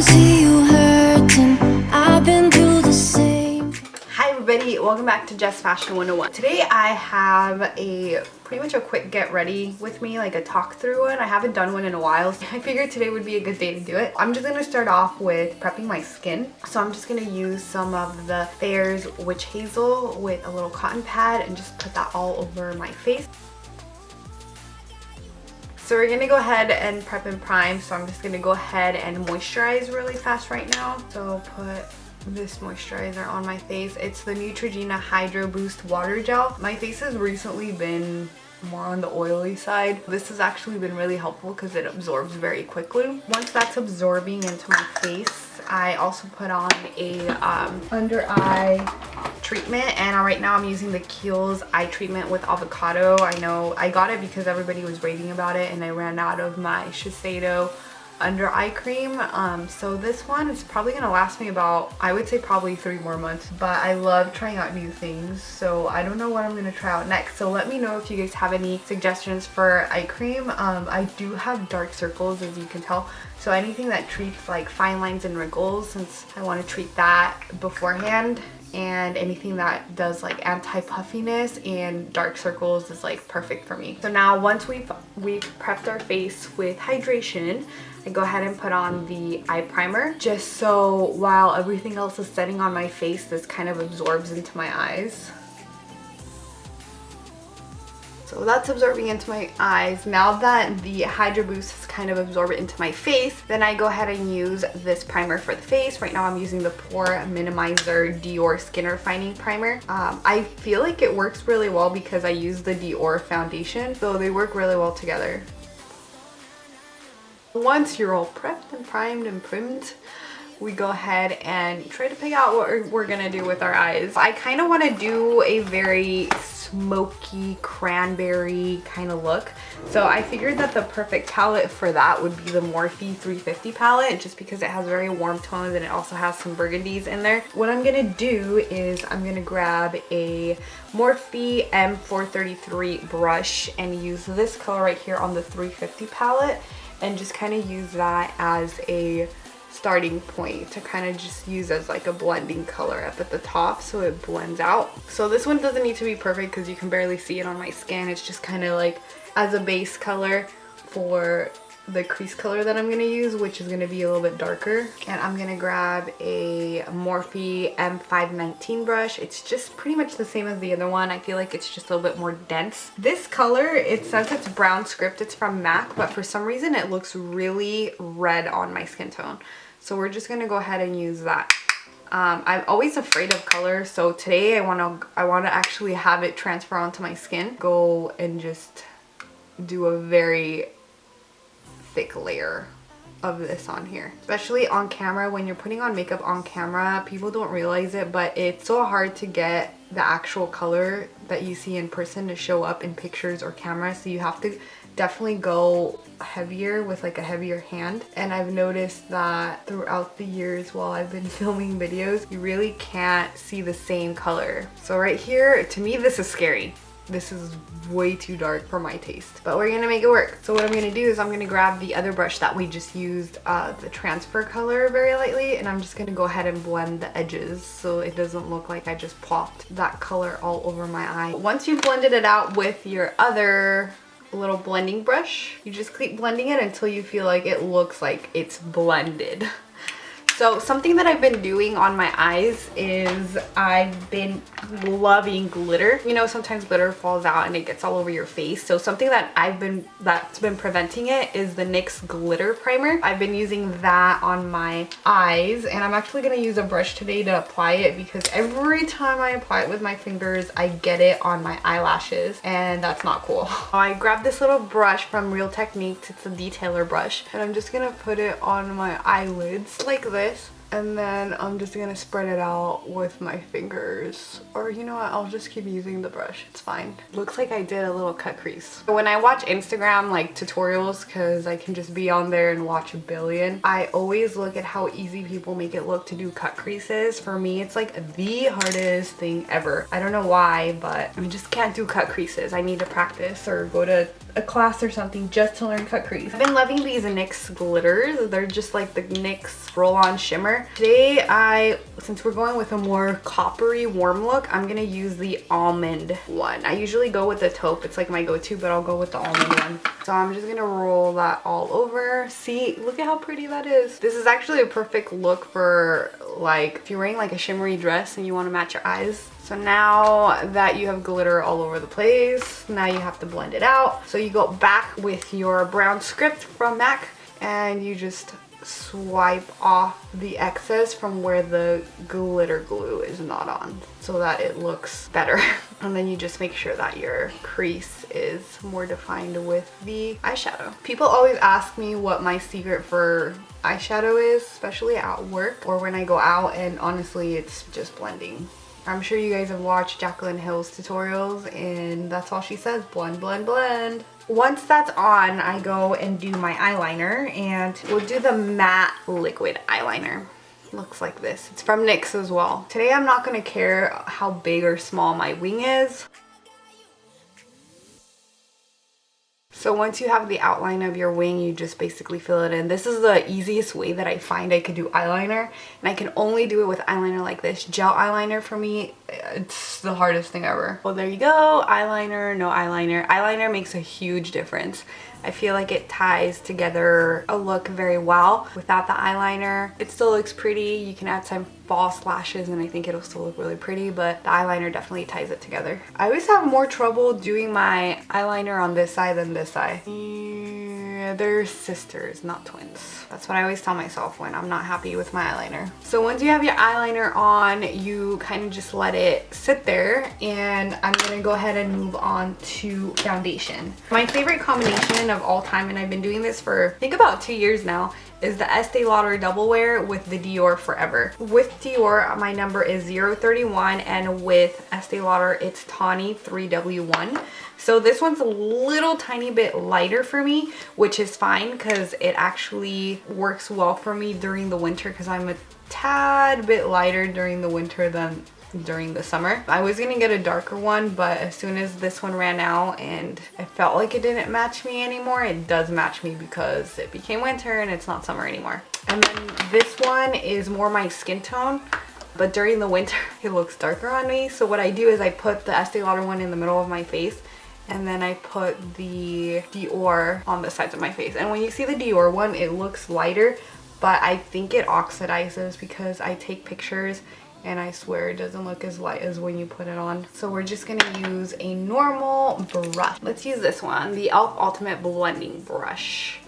see you hurting. I've been through the same. Hi everybody, welcome back to Jessfashion101. Today I have a pretty much a quick get ready with me, like a talk through one. I haven't done one in a while, so I figured today would be a good day to do it. I'm just gonna start off with prepping my skin. So I'm just gonna use some of the Thayers Witch Hazel with a little cotton pad and just put that all over my face. So we're gonna go ahead and prep and prime. So I'm just gonna go ahead and moisturize really fast right now. So put this moisturizer on my face. It's the Neutrogena Hydroboost Water Gel. My face has recently been more on the oily side. This has actually been really helpful because it absorbs very quickly. Once that's absorbing into my face, I also put on a under eye treatment, and right now I'm using the Kiehl's eye treatment with avocado. I know I got it because everybody was raving about it and I ran out of my Shiededo under eye cream. So this one is probably gonna last me about, I would say probably 3 more months, but I love trying out new things, so I don't know what I'm gonna try out next. So let me know if you guys have any suggestions for eye cream. I do have dark circles, as you can tell, so anything that treats like fine lines and wrinkles, since I want to treat that beforehand, and anything that does like anti-puffiness and dark circles is like perfect for me. So now once we've prepped our face with hydration, I go ahead and put on the eye primer, just so while everything else is setting on my face, this kind of absorbs into my eyes. So that's absorbing into my eyes. Now that the Hydroboost has kind of absorbed into my face, then I go ahead and use this primer for the face. Right now I'm using the Pore Minimizer Dior Skin Refining Primer. I feel like it works really well because I use the Dior foundation, so they work really well together. Once you're all prepped and primed and primed, we go ahead and try to pick out what we're gonna do with our eyes. I kind of want to do a very smoky cranberry kind of look, so I figured that the perfect palette for that would be the Morphe 350 palette, just because it has very warm tones and it also has some burgundies in there. What I'm gonna do is I'm gonna grab a Morphe M433 brush and use this color right here on the 350 palette, and just kind of use that as a starting point to kind of just use as like a blending color up at the top so it blends out. So this one doesn't need to be perfect because you can barely see it on my skin. It's just kind of like as a base color for the crease color that I'm going to use, which is going to be a little bit darker. And I'm going to grab a Morphe M519 brush. It's just pretty much the same as the other one. I feel like it's just a little bit more dense. This color, it says it's brown script. It's from MAC, but for some reason it looks really red on my skin tone. So we're just going to go ahead and use that. I'm always afraid of color, so today I want to actually have it transfer onto my skin. Go and just do a very thick layer of this on here, especially on camera. When you're putting on makeup on camera, people don't realize it, but it's so hard to get the actual color that you see in person to show up in pictures or camera, so you have to definitely go heavier with like a heavier hand. And I've noticed that throughout the years while I've been filming videos, you really can't see the same color. So right here, to me, this is scary. This is way too dark for my taste, but we're gonna make it work. So what I'm gonna do is I'm gonna grab the other brush that we just used, the transfer color, very lightly, and I'm just gonna go ahead and blend the edges so it doesn't look like I just plopped that color all over my eye. Once you've blended it out with your other little blending brush, you just keep blending it until you feel like it looks like it's blended. So something that I've been doing on my eyes is I've been loving glitter. You know, sometimes glitter falls out and it gets all over your face. So something that's been preventing it is the NYX Glitter Primer. I've been using that on my eyes, and I'm actually gonna use a brush today to apply it because every time I apply it with my fingers, I get it on my eyelashes, and that's not cool. I grabbed this little brush from Real Techniques. It's a detailer brush, and I'm just gonna put it on my eyelids like this. And then I'm just gonna spread it out with my fingers, or you know what, I'll just keep using the brush, it's fine. Looks like I did a little cut crease. When I watch Instagram like tutorials, because I can just be on there and watch a billion, I always look at how easy people make it look to do cut creases. For me, it's like the hardest thing ever. I don't know why, but I just can't do cut creases. I need to practice or go to a class or something just to learn cut crease. I've been loving these NYX glitters. They're just like the NYX roll-on shimmer. Today since we're going with a more coppery warm look, I'm gonna use the almond one. I usually go with the taupe. It's like my go-to, but I'll go with the almond one. So I'm just gonna roll that all over. See, look at how pretty that is. This is actually a perfect look for like if you're wearing like a shimmery dress and you want to match your eyes. So now that you have glitter all over the place, now you have to blend it out. So you go back with your brown script from MAC and you just swipe off the excess from where the glitter glue is not on so that it looks better. And then you just make sure that your crease is more defined with the eyeshadow. People always ask me what my secret for eyeshadow is, especially at work or when I go out, and honestly it's just blending. I'm sure you guys have watched Jaclyn Hill's tutorials and that's all she says, blend, blend, blend. Once that's on, I go and do my eyeliner, and we'll do the matte liquid eyeliner. Looks like this. It's from NYX as well. Today I'm not going to care how big or small my wing is. So once you have the outline of your wing, you just basically fill it in. This is the easiest way that I find I could do eyeliner, and I can only do it with eyeliner like this. Gel eyeliner for me, it's the hardest thing ever. Well, there you go. Eyeliner, no eyeliner. Eyeliner makes a huge difference. I feel like it ties together a look very well. Without the eyeliner, it still looks pretty. You can add some false lashes and I think it'll still look really pretty, but the eyeliner definitely ties it together. I always have more trouble doing my eyeliner on this side than this side. Yeah, they're sisters, not twins. That's what I always tell myself when I'm not happy with my eyeliner. So once you have your eyeliner on, you kind of just let it sit there, and I'm gonna go ahead and move on to foundation. My favorite combination of all time, and I've been doing this for I think about 2 years now, is the Estee Lauder Double Wear with the Dior Forever. With Dior, my number is 031, and with Estee Lauder, it's Tawny 3W1. So this one's a little tiny bit lighter for me, which is fine because it actually works well for me during the winter because I'm a tad bit lighter during the winter than during the summer. I was gonna get a darker one, but as soon as this one ran out and I felt like it didn't match me anymore, it does match me because it became winter and it's not summer anymore. And then this one is more my skin tone, but during the winter it looks darker on me. So what I do is I put the Estee Lauder one in the middle of my face, and then I put the Dior on the sides of my face. And when you see the Dior one, it looks lighter, but I think it oxidizes because I take pictures and I swear it doesn't look as light as when you put it on. So we're just gonna use a normal brush. Let's use this one, the e.l.f. Ultimate Blending Brush.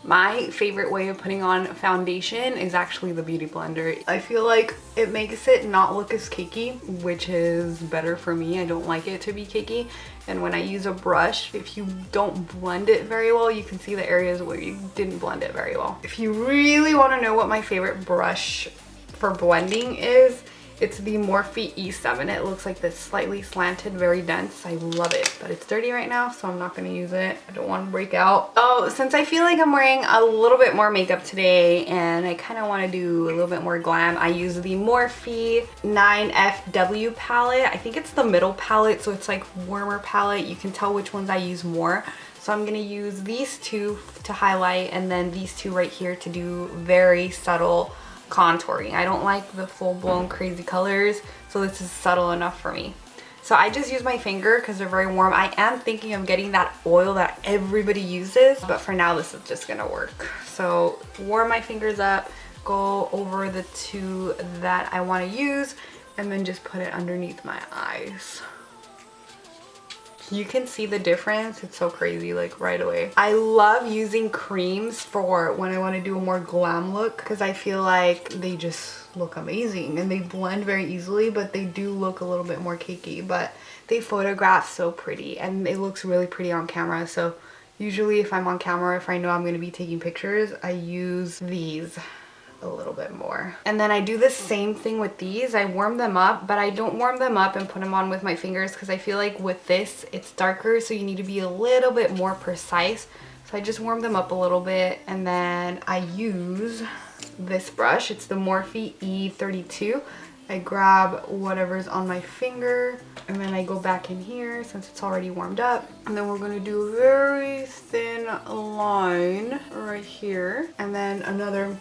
My favorite way of putting on foundation is actually the Beauty Blender. I feel like it makes it not look as cakey, which is better for me. I don't like it to be cakey. And when I use a brush, if you don't blend it very well, you can see the areas where you didn't blend it very well. If you really want to know what my favorite brush for blending is, it's the Morphe E7. It looks like this slightly slanted, very dense. I love it, but it's dirty right now, so I'm not going to use it. I don't want to break out. Oh, since I feel like I'm wearing a little bit more makeup today and I kind of want to do a little bit more glam, I use the Morphe 9FW palette. I think it's the middle palette, so it's like warmer palette. You can tell which ones I use more. So I'm going to use these two to highlight, and then these two right here to do very subtle contouring. I don't like the full-blown crazy colors, so this is subtle enough for me. So I just use my finger because they're very warm. I am thinking of getting that oil that everybody uses, but for now this is just gonna work. So warm my fingers up, go over the two that I want to use, and then just put it underneath my eyes. You can see the difference. It's so crazy, like right away. I love using creams for when I want to do a more glam look because I feel like they just look amazing and they blend very easily, but they do look a little bit more cakey, but they photograph so pretty and it looks really pretty on camera. So usually if I'm on camera, if I know I'm going to be taking pictures, I use these a little bit more. And then I do the same thing with these. I warm them up, but I don't warm them up and put them on with my fingers because I feel like with this it's darker, so you need to be a little bit more precise. So I just warm them up a little bit, and then I use this brush. It's the Morphe E32. I grab whatever's on my finger and then I go back in here since it's already warmed up. And then we're going to do a very thin line right here. And then another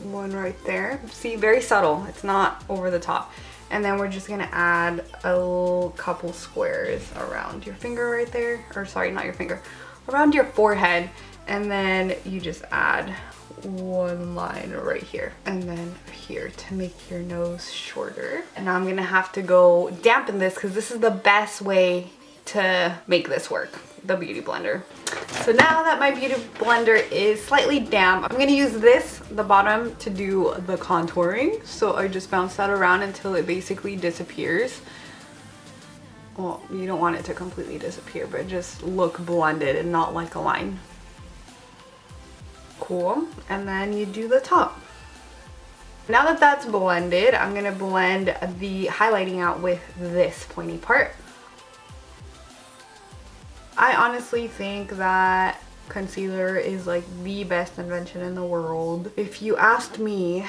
one right there. See, very subtle. It's not over the top. And then we're just gonna add a little couple squares around your finger right there. Or sorry, not your finger. Around your forehead. And then you just add one line right here. And then here to make your nose shorter. And now I'm gonna have to go dampen this because this is the best way to make this work. The beauty blender. So now that my beauty blender is slightly damp, I'm gonna use this, the bottom, to do the contouring. So I just bounce that around until it basically disappears. Well, you don't want it to completely disappear, but just look blended and not like a line. Cool. And then you do the top. Now that that's blended, I'm gonna blend the highlighting out with this pointy part. I honestly think that concealer is like the best invention in the world. If you asked me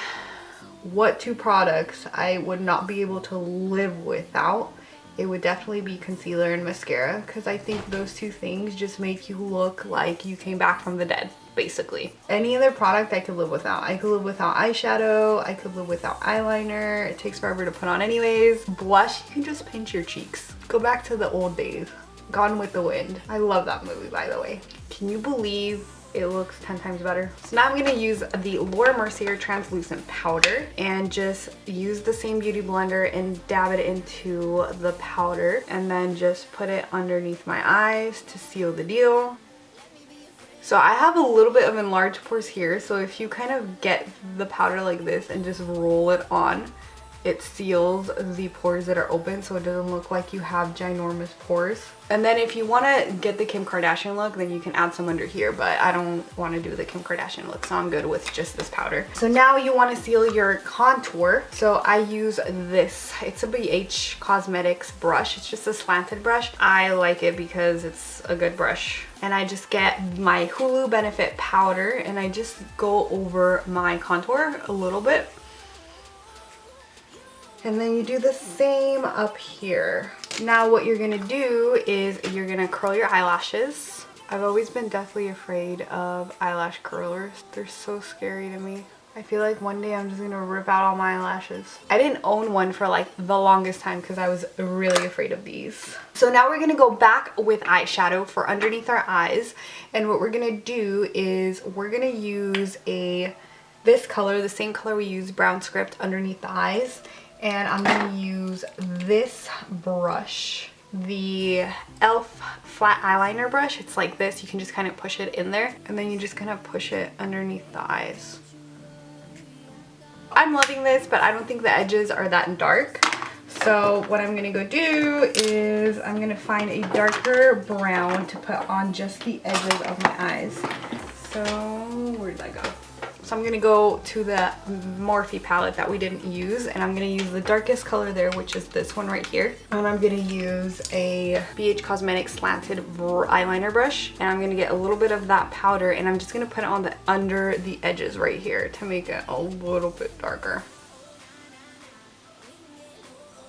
what two products I would not be able to live without, it would definitely be concealer and mascara, because I think those two things just make you look like you came back from the dead, basically. Any other product I could live without. I could live without eyeshadow, I could live without eyeliner. It takes forever to put on anyways. Blush, you can just pinch your cheeks. Go back to the old days. Gone with the Wind. I love that movie, by the way. Can you believe it looks 10 times better? So now I'm gonna use the Lauder Mercier translucent powder and just use the same beauty blender and dab it into the powder and then just put it underneath my eyes to seal the deal. So I have a little bit of enlarged pores here, so if you kind of get the powder like this and just roll it on, it seals the pores that are open so it doesn't look like you have ginormous pores. And then if you want to get the Kim Kardashian look, then you can add some under here, but I don't want to do the Kim Kardashian look, so I'm good with just this powder. So now you want to seal your contour. So I use this. It's a BH Cosmetics brush. It's just a slanted brush. I like it because it's a good brush. And I just get my Hoola Benefit powder and I just go over my contour a little bit. And then you do the same up here. Now what you're gonna do is you're gonna curl your eyelashes. I've always been deathly afraid of eyelash curlers. They're so scary to me. I feel like one day I'm just gonna rip out all my eyelashes. I didn't own one for like the longest time because I was really afraid of these. So now we're gonna go back with eyeshadow for underneath our eyes. And what we're gonna do is we're gonna use this color, the same color we use brown script underneath the eyes. And I'm going to use this brush, the e.l.f. flat eyeliner brush. It's like this. You can just kind of push it in there and then you just kind of push it underneath the eyes. I'm loving this, but I don't think the edges are that dark. So what I'm going to go do is I'm going to find a darker brown to put on just the edges of my eyes. So where did that go? So I'm going to go to the Morphe palette that we didn't use, and I'm going to use the darkest color there, which is this one right here. And I'm going to use a BH Cosmetics slanted eyeliner brush, and I'm going to get a little bit of that powder, and I'm just going to put it on under the edges right here to make it a little bit darker.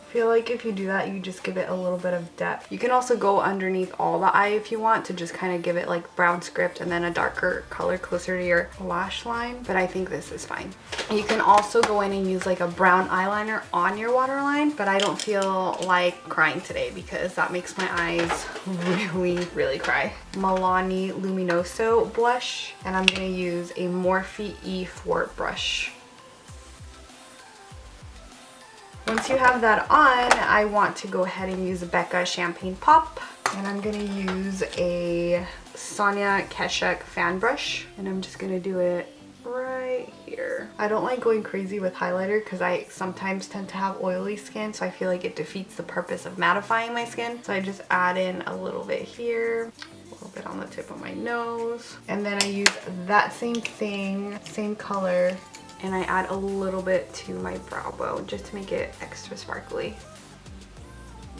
I feel like if you do that, you just give it a little bit of depth. You can also go underneath all the eye if you want to just kind of give it like brown script and then a darker color closer to your lash line. But I think this is fine. You can also go in and use like a brown eyeliner on your waterline, but I don't feel like crying today because that makes my eyes really cry. Milani Luminoso blush, and I'm going to use a Morphe E7 brush. Once you have that on, I want to go ahead and use Becca Champagne Pop. And I'm going to use a Sonia Kashuk fan brush. And I'm just going to do it right here. I don't like going crazy with highlighter because I sometimes tend to have oily skin. So I feel like it defeats the purpose of mattifying my skin. So I just add in a little bit here. A little bit on the tip of my nose. And then I use that same thing, same color. And I add a little bit to my brow bone just to make it extra sparkly.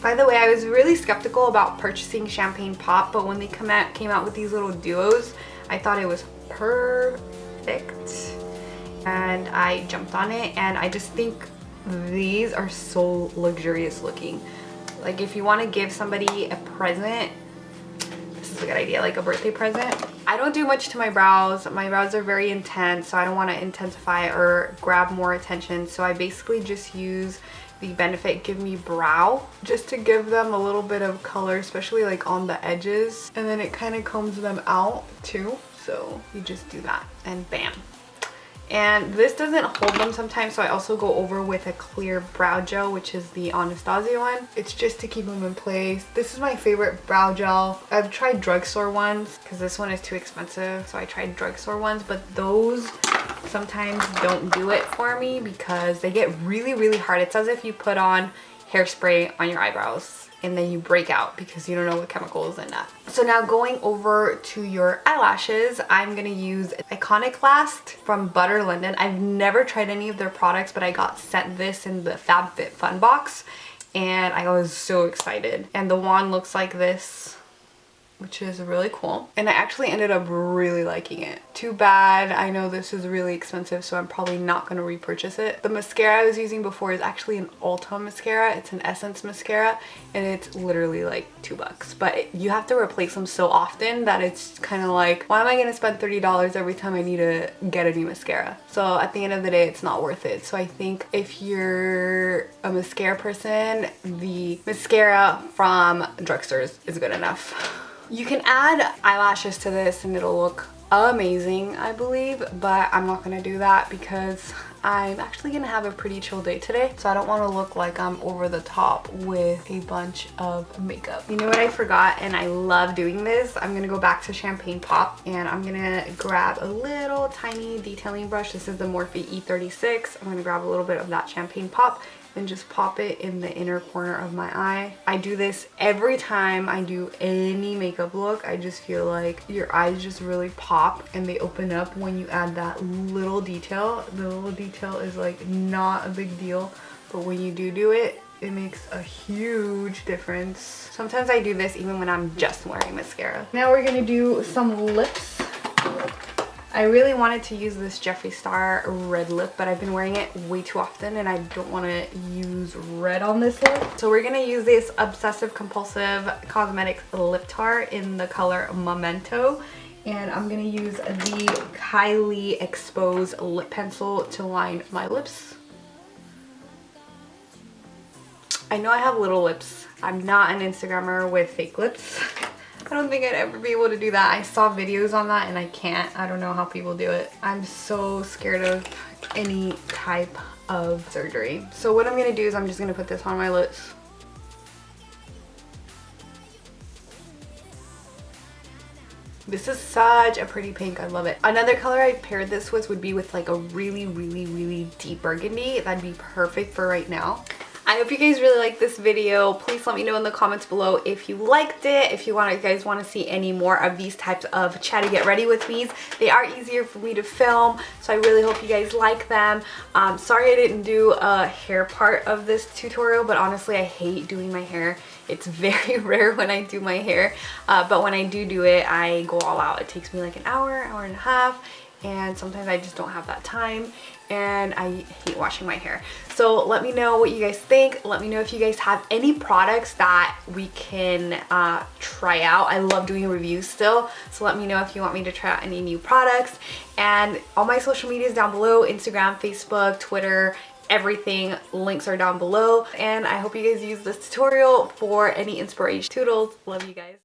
By the way, I was really skeptical about purchasing Champagne Pop, but when they came out with these little duos, I thought it was perfect. perfect. And I jumped on it, and I just think these are so luxurious looking. Like if you want to give somebody a present, this is a good idea, like a birthday present. I don't do much to my brows. My brows are very intense, so I don't want to intensify or grab more attention. So I basically just use the Benefit Give Me Brow just to give them a little bit of color, especially like on the edges. And then it kind of combs them out too. So you just do that and bam. And this doesn't hold them sometimes, so I also go over with a clear brow gel, which is the Anastasia one. It's just to keep them in place. This is my favorite brow gel. I've tried drugstore ones because this one is too expensive, so I tried drugstore ones, but those sometimes don't do it for me because they get really, really hard. It's as if you put on hairspray on your eyebrows and then you break out because you don't know what chemicals in that. So now going over to your eyelashes, I'm gonna use Iconic Last from Butter London. I've never tried any of their products, but I got sent this in the FabFitFun box and I was so excited. And the wand looks like this, which is really cool. And I actually ended up really liking it. Too bad, I know this is really expensive, so I'm probably not gonna repurchase it. The mascara I was using before is actually an Ulta mascara. It's an Essence mascara, and it's literally like $2. But you have to replace them so often that it's kind of like, why am I gonna spend $30 every time I need to get a new mascara? So at the end of the day, it's not worth it. So I think if you're a mascara person, the mascara from drugstores is good enough. You can add eyelashes to this and it'll look amazing, I believe, but I'm not gonna do that because I'm actually gonna have a pretty chill day today, so I don't want to look like I'm over the top with a bunch of makeup. You know what I forgot, and I love doing this? I'm gonna go back to Champagne Pop and I'm gonna grab a little tiny detailing brush. This is the Morphe E36. I'm gonna grab a little bit of that Champagne Pop and just pop it in the inner corner of my eye. I do this every time I do any makeup look. I just feel like your eyes just really pop and they open up when you add that little detail. The little detail is like not a big deal, but when you do it, it makes a huge difference. Sometimes I do this even when I'm just wearing mascara. Now we're gonna do some lips. I really wanted to use this Jeffree Star red lip, but I've been wearing it way too often and I don't want to use red on this lip. So we're going to use this Obsessive Compulsive Cosmetics lip tar in the color Memento. And I'm going to use the Kiehl Expose lip pencil to line my lips. I know I have little lips. I'm not an Instagrammer with fake lips. I don't think I'd ever be able to do that. I saw videos on that and I can't. I don't know how people do it. I'm so scared of any type of surgery. So what I'm gonna do is I'm just gonna put this on my lips. This is such a pretty pink. I love it. Another color I paired this with would be with like a really, really, really deep burgundy. That'd be perfect for right now. I hope you guys really liked this video. Please let me know in the comments below if you liked it, if you guys want to see any more of these types of chatty get ready with me's. They are easier for me to film, so I really hope you guys like them. Sorry I didn't do a hair part of this tutorial, but honestly I hate doing my hair. It's very rare when I do my hair, but when I do it, I go all out. It takes me like an hour, hour and a half, and sometimes I just don't have that time. And I hate washing my hair. So let me know what you guys think. Let me know if you guys have any products that we can try out. I love doing reviews still, so let me know if you want me to try out any new products. And all my social media is down below: Instagram, Facebook, Twitter, everything. Links are down below. And I hope you guys use this tutorial for any inspiration. Toodles. Love you guys.